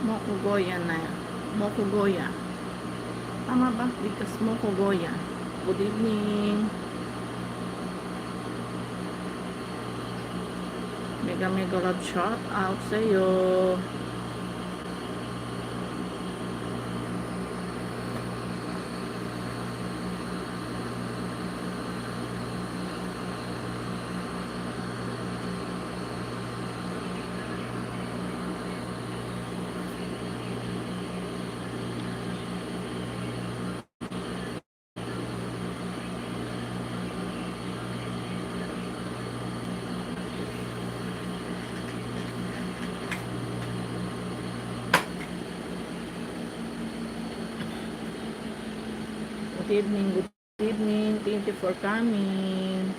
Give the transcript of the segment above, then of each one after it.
Mokugoya na yan. Mokugoya. Tama ba? Because Mokugoya. Good evening. Mega love shout out sa'yo. Good evening. Thank you for coming.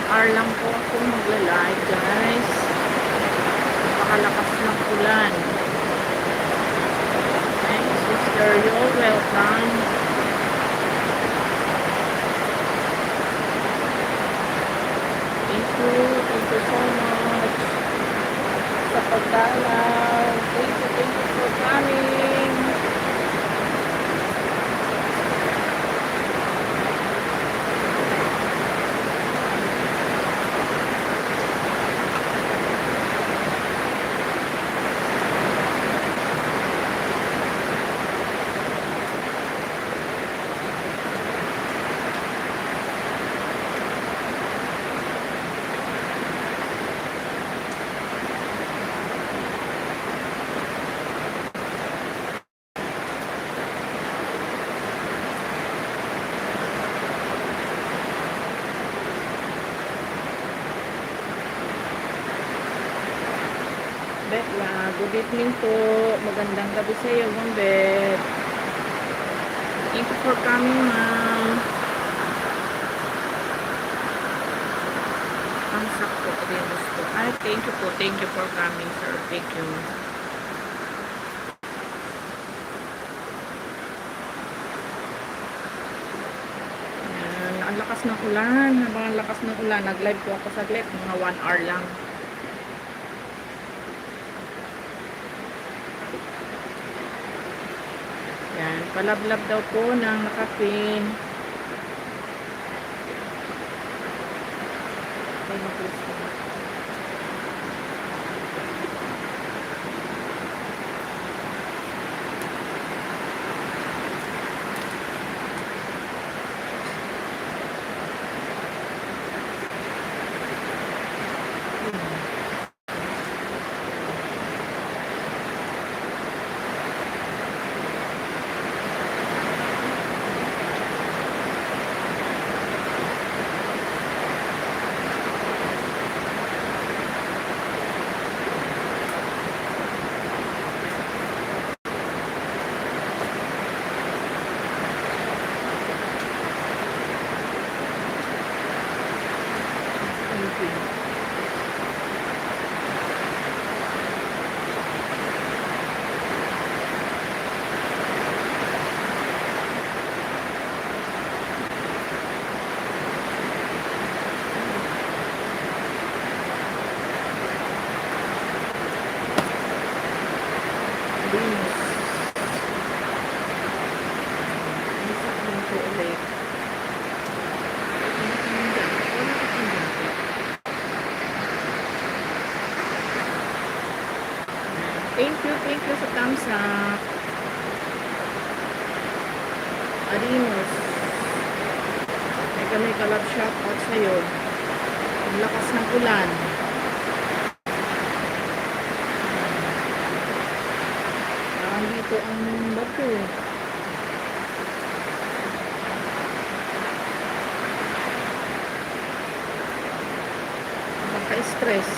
Hour lang po ako magla-live, guys. Napakalakas ng ulan. Thanks, Sister Yo. Welcome. Thank you so much sa pagdalaw. Thank you for coming. Good evening po. Magandang gabi sa iyo, Ma'am Beth. Thank you for coming, ma'am. Ang sakto ko din gusto. Ay, thank you po. Thank you for coming, sir. Thank you. Ayan, ang lakas ng ulan. Habang ang lakas ng ulan, nag-live po ako saglit. Mga 1 hour lang. Yan, palablab daw po ng nakapin. thank you sa thumbs up. Arinos. Mega love shout out sa'yo. Ang lakas ng ulan. Parang dito ang bato. Baka-stress.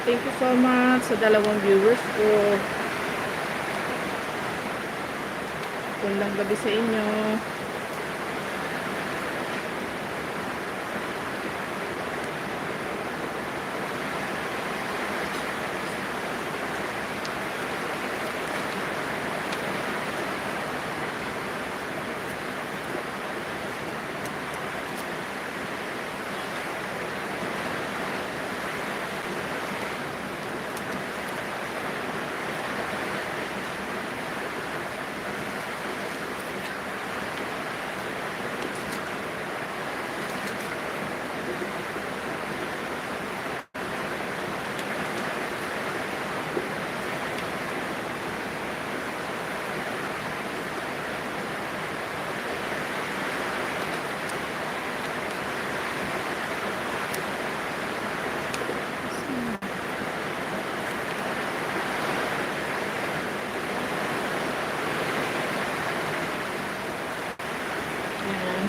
Thank you so much sa dalawang viewers ko. Magandang gabi sa inyo.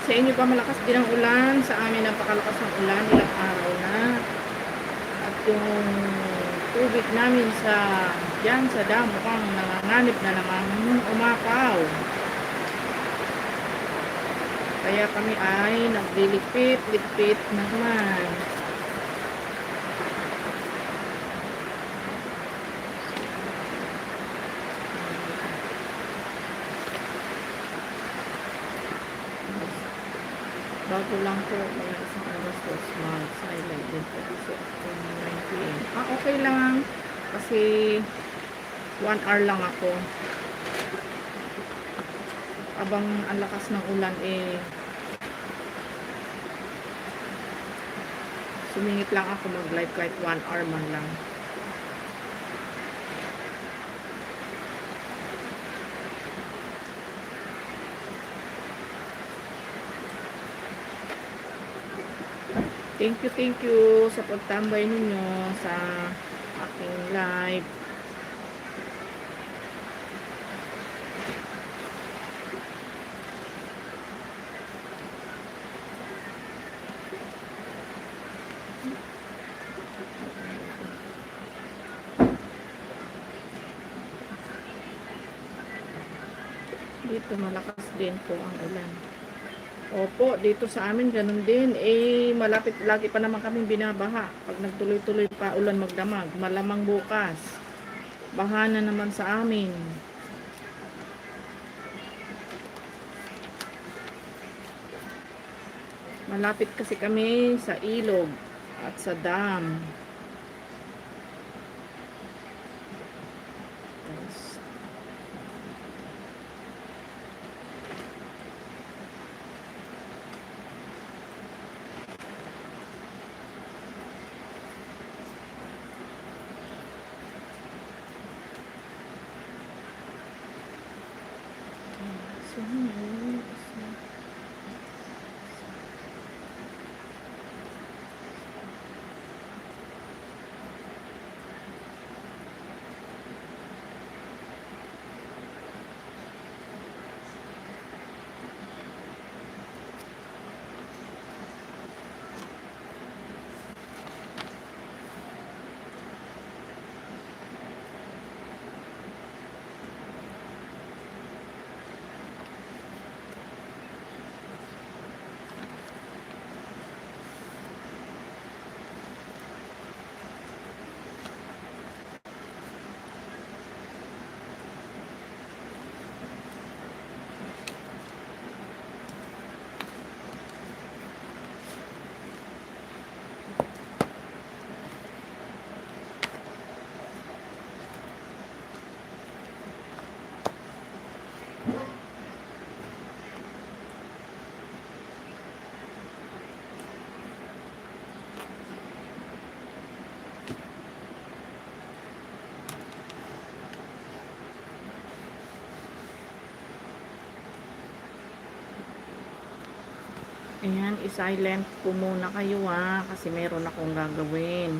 Sa inyo ba malakas din ang ulan? Sa amin napakalakas ng ulan, ilang araw na. At yung tubig namin dyan sa dam mukhang nanganganib na naman umapaw. Kaya kami ay nagliligpit naman. Bago lang po, mga isang oras po, mag-silent din po kasi 9 p.m. Okay lang. Kasi 1 hour lang ako. Abang ang lakas ng ulan sumingit lang ako mag-live kahit 1 hour man lang. Thank you sa pagtambay ninyo sa aking live. Dito malakas din po ang ulan. Opo, dito sa amin ganun din. Malapit lagi pa naman kaming binabaha. Pag nagtuloy-tuloy pa ulan magdamag, malamang bukas baha na naman sa amin. Malapit kasi kami sa ilog at sa dam. Ayan, i-silent ko muna kayo kasi meron akong gagawin.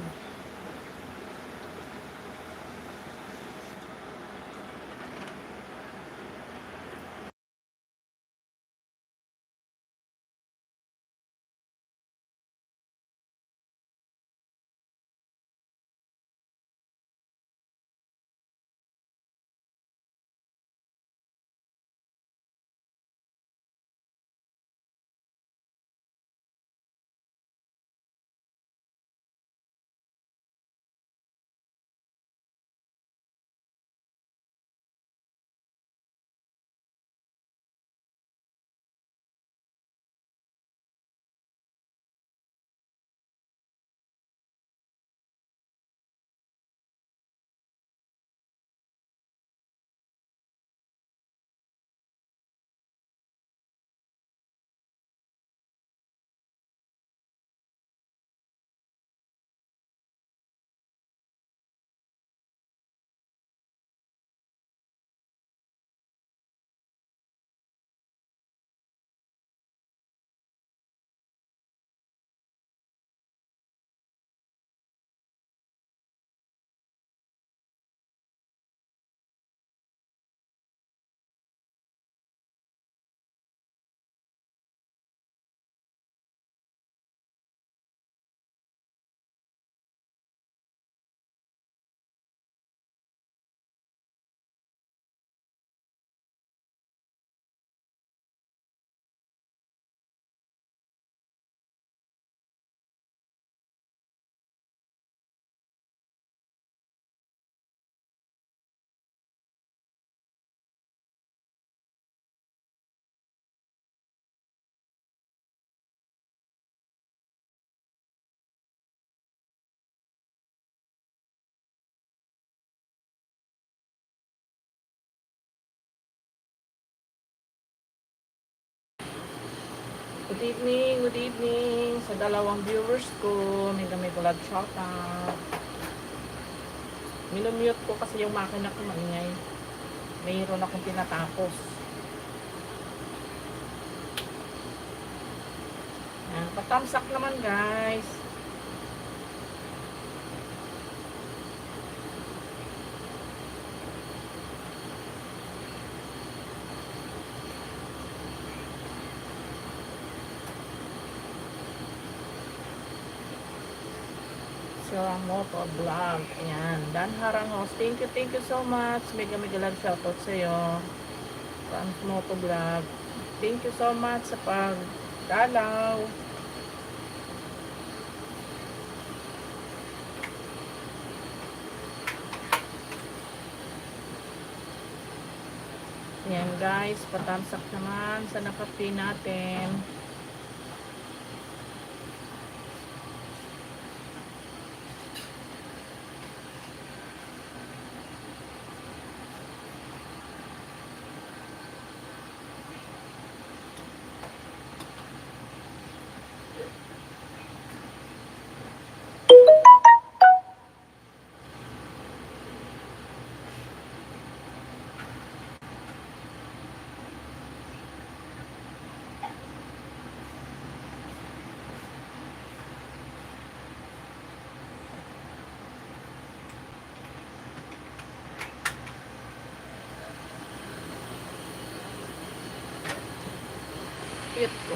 Good evening sa dalawang viewers ko. May vlog shoutout. Minumute ko kasi yung makina ko maingay. Mayroon akong tinatapos. Patamsak naman guys. Moto Vlog. Ayan. Dan Harangos. Thank you so much. Mega love shoutout sa'yo. Moto Vlog. Thank you so much sa pagdalaw. Ayan guys. Patamsak naman sa nakapi natin. Cute ko.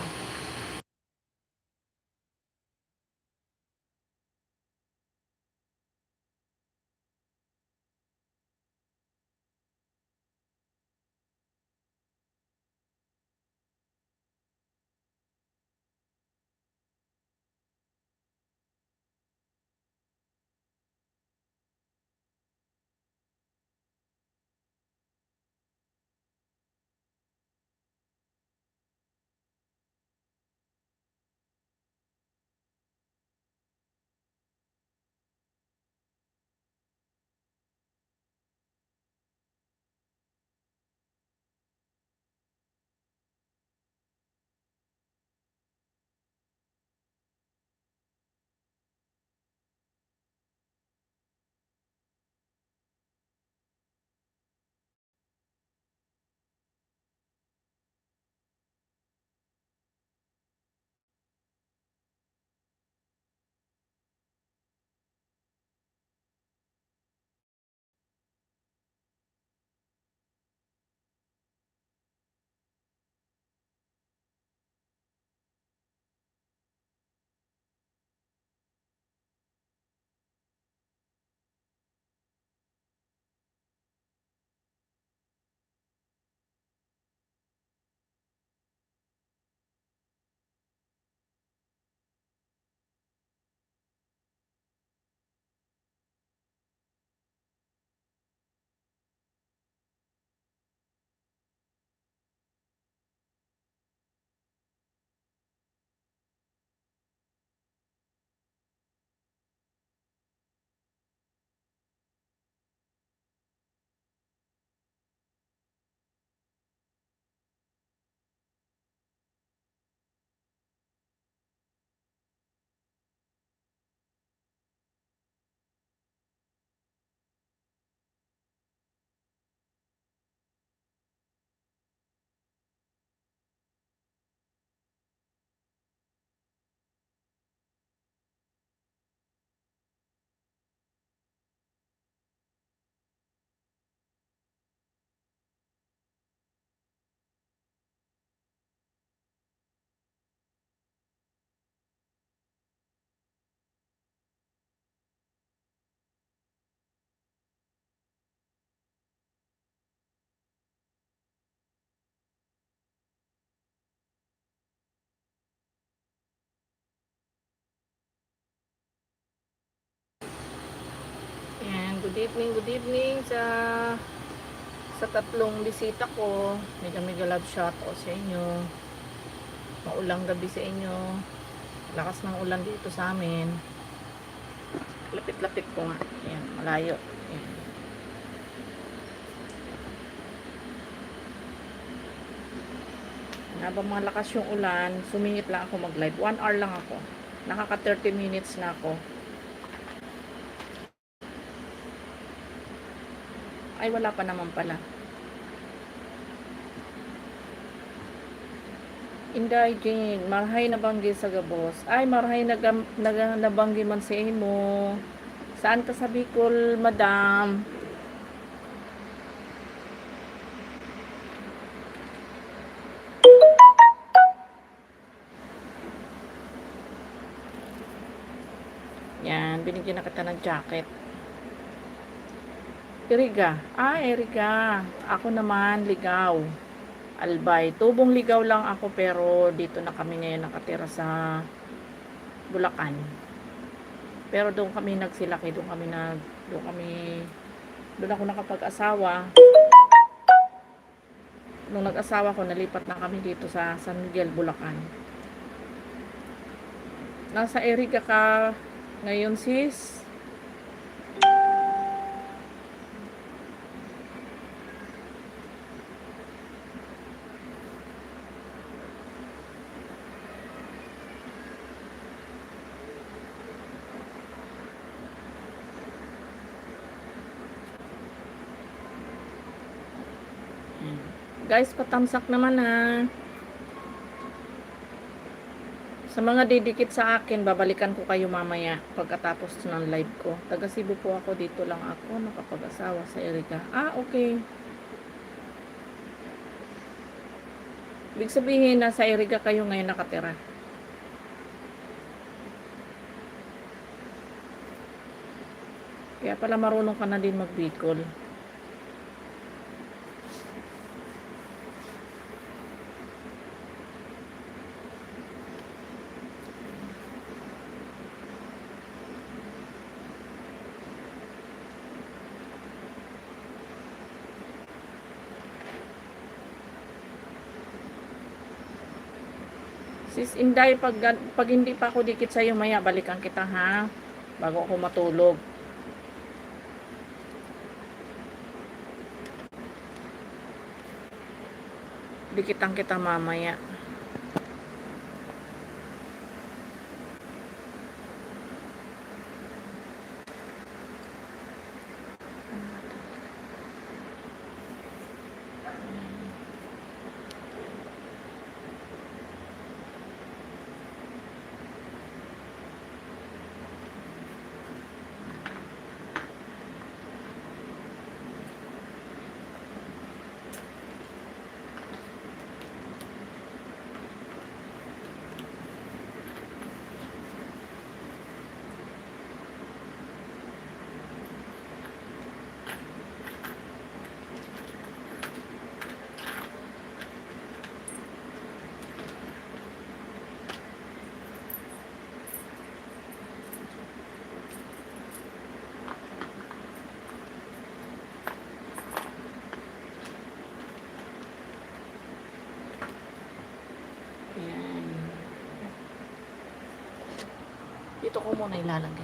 good evening sa tatlong bisita ko. Mega mega love shot o sa inyo. Maulang gabi sa inyo. Lakas ng ulan dito sa amin. Lapit-lapit ko nga. Ayan, malayo. Ayan. Habang malakas yung ulan, sumingit lang ako mag-live. 1 hour lang ako. Nakaka 30 minutes na ako. Ay, wala pa naman pala. Inday Jane, marhay nabanggi sa gabos. Ay, marhay nabanggi man sa imo. Saan ka sa Bicol, madam? Yan, binigyan na kita ng jacket. Eriga. Ah, Eriga. Ako naman, ligaw. Albay. Tubong ligaw lang ako pero dito na kami ngayon nakatira sa Bulacan. Pero doon kami nagsilaki, doon ako nakapag-asawa. Nung nag-asawa ko, nalipat na kami dito sa San Miguel, Bulacan. Nasa Eriga ka ngayon, sis? Guys, patamsak naman ha. Sa mga didikit sa akin, babalikan ko kayo mamaya pagkatapos ng live ko. Taga Cebu po ako, dito lang ako nakapag-asawa sa Erica. Ah, okay. Ibig sabihin, nasa Erica kayo ngayon nakatira. Kaya pala marunong ka na din mag-Bicol. Sis Inday, pag hindi pa ako dikit sa'yo, maya balikan kita ha. Bago ako matulog. Dikitan kita mamaya. Ayan. Dito ko muna ilalagay.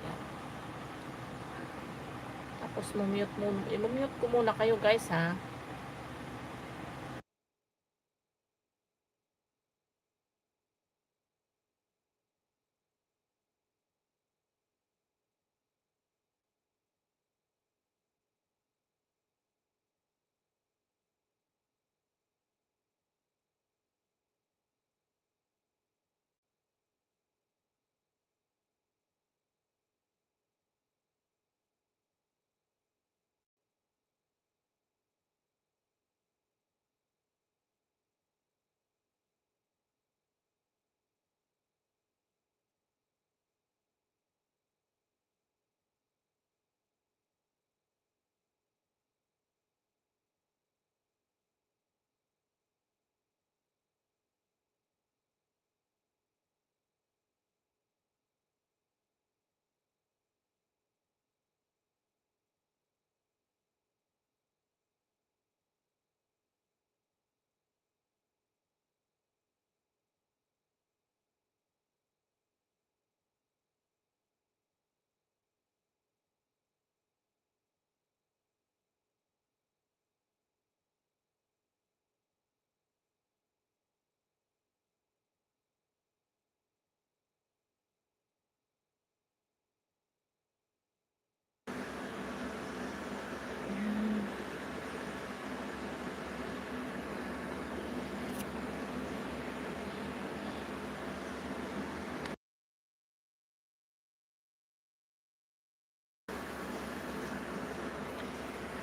Ayan. Tapos mumute ko muna kayo guys ha.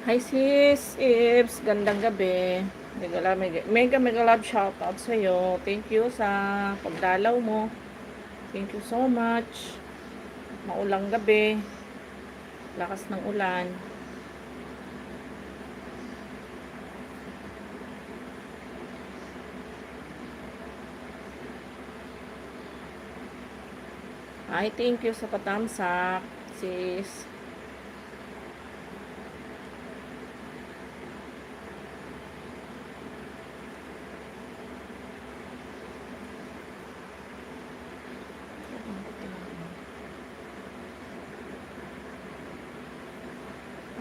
Hi sis, Ibs, gandang gabi. Mega mega love shoutout sa'yo. Thank you sa pagdalaw mo. Thank you so much. Maulang gabi. Lakas ng ulan. Ay, thank you sa patamsak, sis.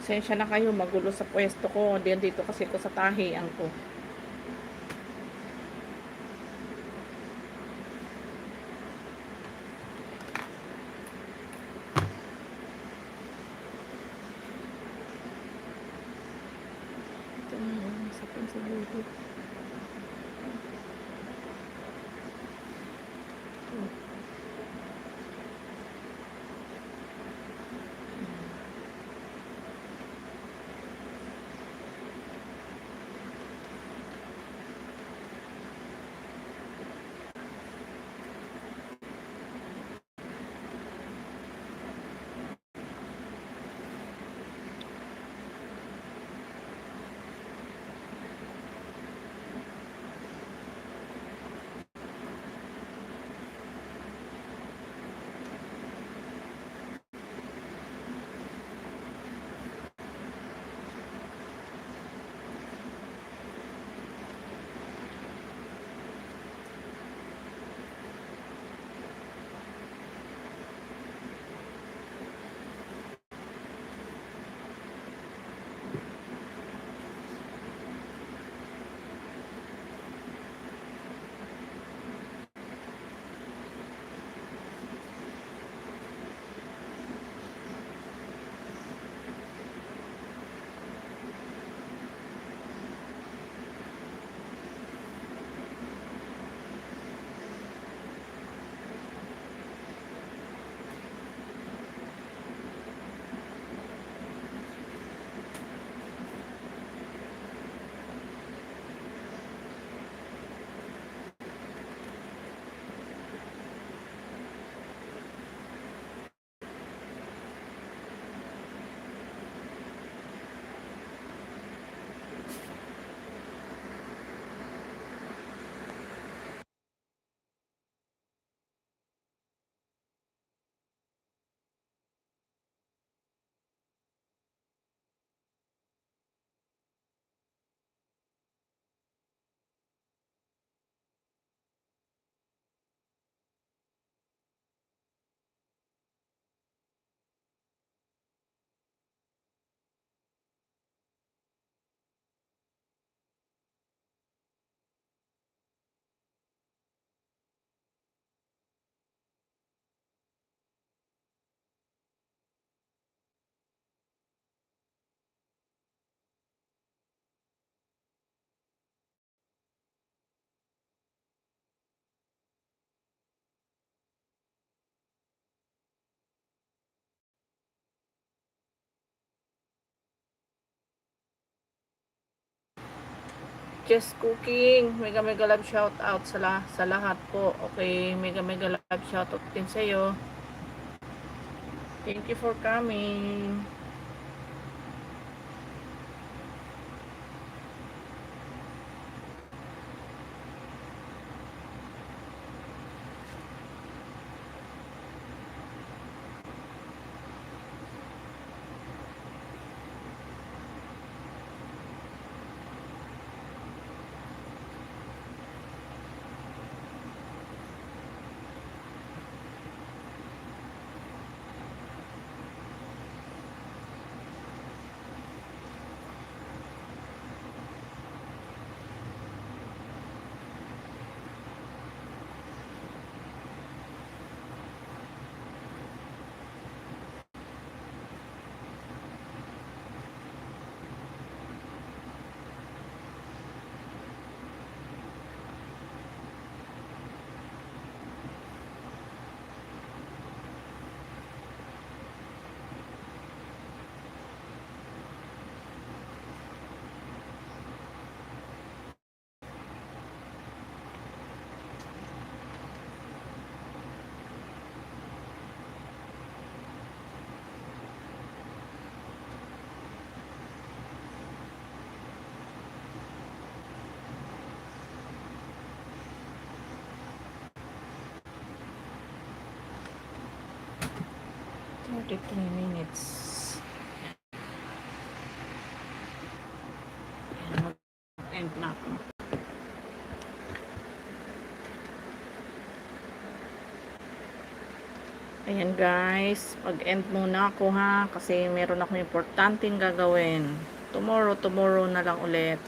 Pasensya na kayo, magulo sa pwesto ko. Dito kasi ko sa tahian ko. Ito na yun, sa pansabuto. Just Cooking, mega mega love shout out sa lahat po. Okay, mega mega love shout out din sa iyo. Thank you for coming. 43 minutes. End na ako. Ayan guys, pag-end muna ako ha, kasi meron ako importanteng gagawin. Tomorrow na lang ulit.